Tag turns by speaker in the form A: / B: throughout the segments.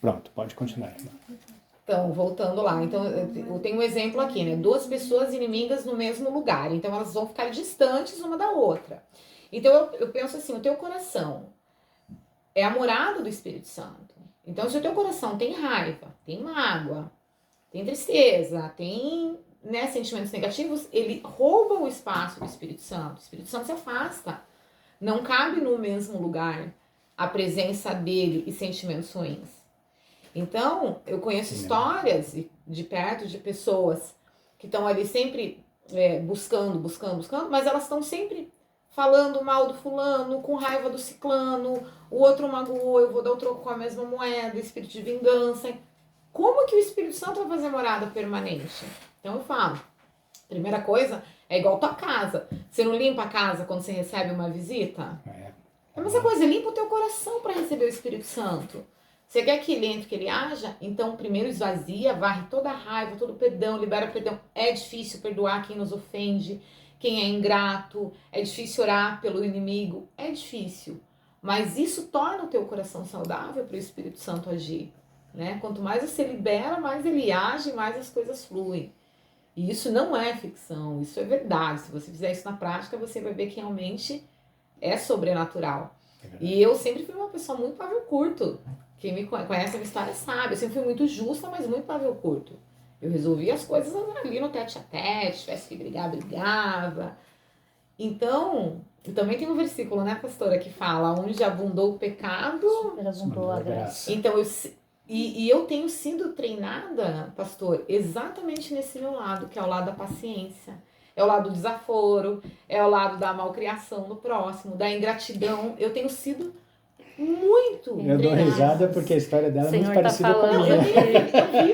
A: Pronto, pode continuar.
B: Então, voltando lá. Então, eu tenho um exemplo aqui, né? Duas pessoas inimigas no mesmo lugar. Então, elas vão ficar distantes uma da outra. Então, eu penso assim, o teu coração é a morada do Espírito Santo. Então, se o teu coração tem raiva, tem mágoa, tem tristeza, tem, né, sentimentos negativos, ele rouba o espaço do Espírito Santo. O Espírito Santo se afasta. Não cabe no mesmo lugar a presença dele e sentimentos ruins. Então, eu conheço histórias de perto de pessoas que estão ali sempre buscando, mas elas estão sempre falando mal do fulano, com raiva do ciclano, o outro magoou, eu vou dar o troco com a mesma moeda, espírito de vingança. Como que o Espírito Santo vai fazer morada permanente? Então eu falo, primeira coisa, é igual tua casa. Você não limpa a casa quando você recebe uma visita? É a mesma coisa, limpa o teu coração para receber o Espírito Santo. Você quer que ele entre, que ele haja? Então primeiro esvazia, varre toda a raiva, todo o perdão, libera perdão. É difícil perdoar quem nos ofende, quem é ingrato, é difícil orar pelo inimigo, é difícil. Mas isso torna o teu coração saudável para o Espírito Santo agir. Né? Quanto mais você libera, mais ele age, mais as coisas fluem. E isso não é ficção, isso é verdade. Se você fizer isso na prática, você vai ver que realmente é sobrenatural. E eu sempre fui uma pessoa muito pavio curto. Quem me conhece a minha história sabe. Eu sempre fui muito justa, mas muito pavio curto. Eu resolvia as coisas ali no tete a tete, tivesse que brigar, brigava. Então, também tem um versículo, né, pastora, que fala: onde abundou o pecado,
C: Superabundou a graça.
B: Então, eu tenho sido treinada, pastor, exatamente nesse meu lado, que é o lado da paciência. É o lado do desaforo, é o lado da malcriação do próximo, da ingratidão. Eu tenho sido muito
A: Eu dou risada porque a história dela é muito parecida com a minha.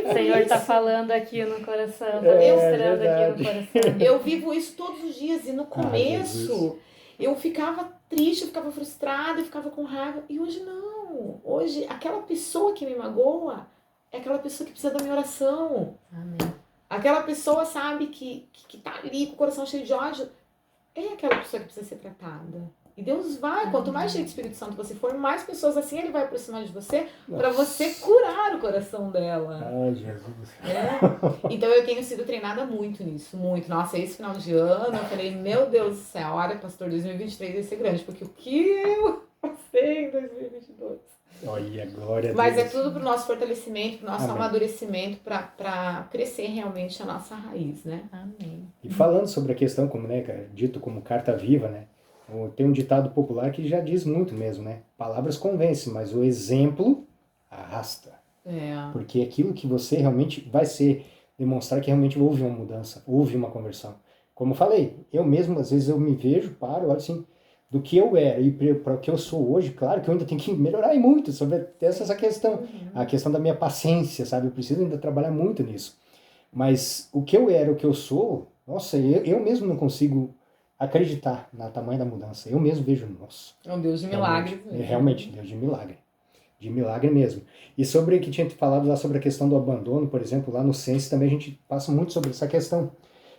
C: O Senhor está falando aqui no coração, está mostrando aqui no coração.
B: Eu vivo isso todos os dias e no começo eu ficava triste, eu ficava frustrada, eu ficava com raiva. E hoje não. Hoje aquela pessoa que me magoa é aquela pessoa que precisa da minha oração.
C: Amém.
B: Aquela pessoa, sabe, que tá ali com o coração cheio de ódio, é aquela pessoa que precisa ser tratada. E Deus vai, quanto mais cheio de Espírito Santo você for, mais pessoas assim ele vai aproximar de você para você curar o coração dela.
A: Ai, Jesus.
B: Então eu tenho sido treinada muito nisso, muito. Nossa, esse final de ano eu falei, meu Deus do céu, olha, pastor, 2023 vai ser grande, porque o que eu passei em 2022.
A: Olha, glória a Deus.
B: Mas é tudo pro nosso fortalecimento, pro nosso amadurecimento, para crescer realmente a nossa raiz, né?
C: Amém.
A: E falando sobre a questão, como, né, dito como carta viva, né? Tem um ditado popular que já diz muito mesmo, né? Palavras convencem, mas o exemplo arrasta. Porque aquilo que você realmente vai ser, demonstrar que realmente houve uma mudança, houve uma conversão. Como eu falei, eu mesmo, às vezes eu me vejo, paro, olho assim, do que eu era e para o que eu sou hoje, claro que eu ainda tenho que melhorar muito sobre essa questão. A questão da minha paciência, sabe? Eu preciso ainda trabalhar muito nisso. Mas o que eu era, o que eu sou, nossa, eu mesmo não consigo acreditar na tamanho da mudança. Eu mesmo vejo, nossa.
B: É um Deus de milagre.
A: Realmente, Deus de milagre. De milagre mesmo. E sobre o que tinha falado lá sobre a questão do abandono, por exemplo, lá no Sense também a gente passa muito sobre essa questão.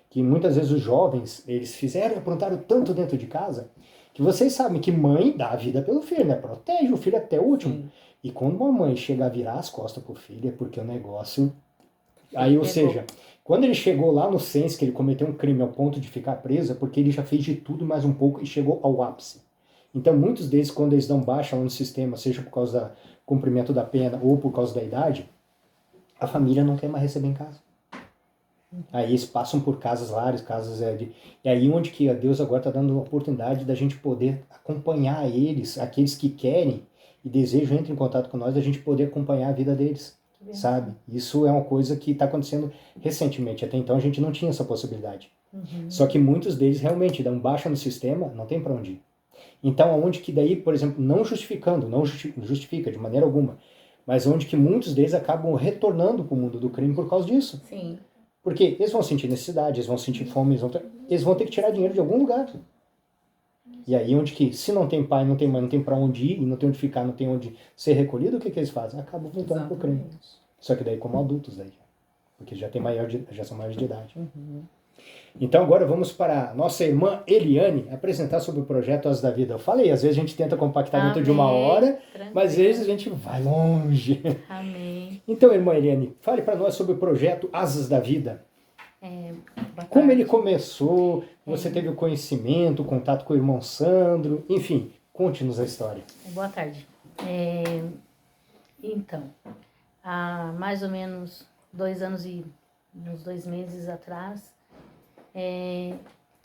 A: Que muitas vezes os jovens, eles fizeram e aprontaram tanto dentro de casa, que vocês sabem que mãe dá a vida pelo filho, né? Protege o filho até o último. Sim. E quando uma mãe chega a virar as costas pro filho, é porque o negócio... Aí, ou seja, quando ele chegou lá no Sense, que ele cometeu um crime ao ponto de ficar preso, é porque ele já fez de tudo mais um pouco e chegou ao ápice. Então, muitos deles, quando eles dão baixa lá no sistema, seja por causa do cumprimento da pena ou por causa da idade, a família não quer mais receber em casa. Aí eles passam por casas lares, casas E aí onde que Deus agora está dando a oportunidade da gente poder acompanhar eles, aqueles que querem e desejam entrar em contato com nós, da gente poder acompanhar a vida deles, sabe? Isso é uma coisa que está acontecendo recentemente. Até então a gente não tinha essa possibilidade. Só que muitos deles realmente dão baixa no sistema, não tem para onde ir. Então, aonde que daí, por exemplo, não justifica de maneira alguma, mas onde que muitos deles acabam retornando para o mundo do crime por causa disso.
B: Sim.
A: Porque eles vão sentir necessidade, eles vão sentir fome, eles vão ter que tirar dinheiro de algum lugar. E aí, onde que, se não tem pai, não tem mãe, não tem para onde ir, e não tem onde ficar, não tem onde ser recolhido, o que eles fazem? Acabam voltando para o crime. Só que daí como adultos, daí, porque já são maiores de idade. Então agora vamos para a nossa irmã Eliane apresentar sobre o projeto As da Vida. Eu falei, às vezes a gente tenta compactar dentro de uma hora, mas às vezes a gente vai longe.
C: Amém.
A: Então, irmã Eliane, fale para nós sobre o projeto Asas da Vida.
C: Boa
A: Como
C: tarde.
A: ele começou, você teve o conhecimento, o contato com o irmão Sandro, enfim, conte-nos a história.
C: Boa tarde. Então, há mais ou menos 2 anos e uns 2 meses atrás,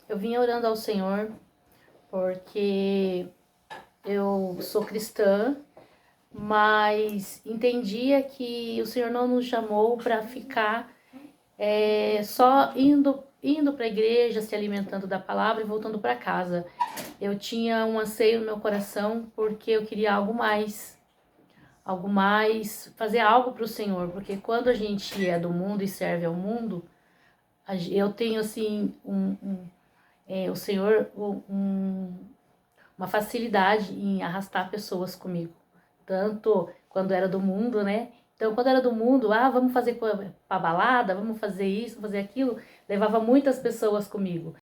C: eu vinha orando ao Senhor porque eu sou cristã, mas entendia que o Senhor não nos chamou para ficar só indo para a igreja, se alimentando da palavra e voltando para casa. Eu tinha um anseio no meu coração porque eu queria algo mais, fazer algo para o Senhor, porque quando a gente é do mundo e serve ao mundo, eu tenho assim o Senhor uma facilidade em arrastar pessoas comigo, tanto quando era do mundo, né? Então, quando era do mundo, vamos fazer pra balada, vamos fazer isso, fazer aquilo, levava muitas pessoas comigo.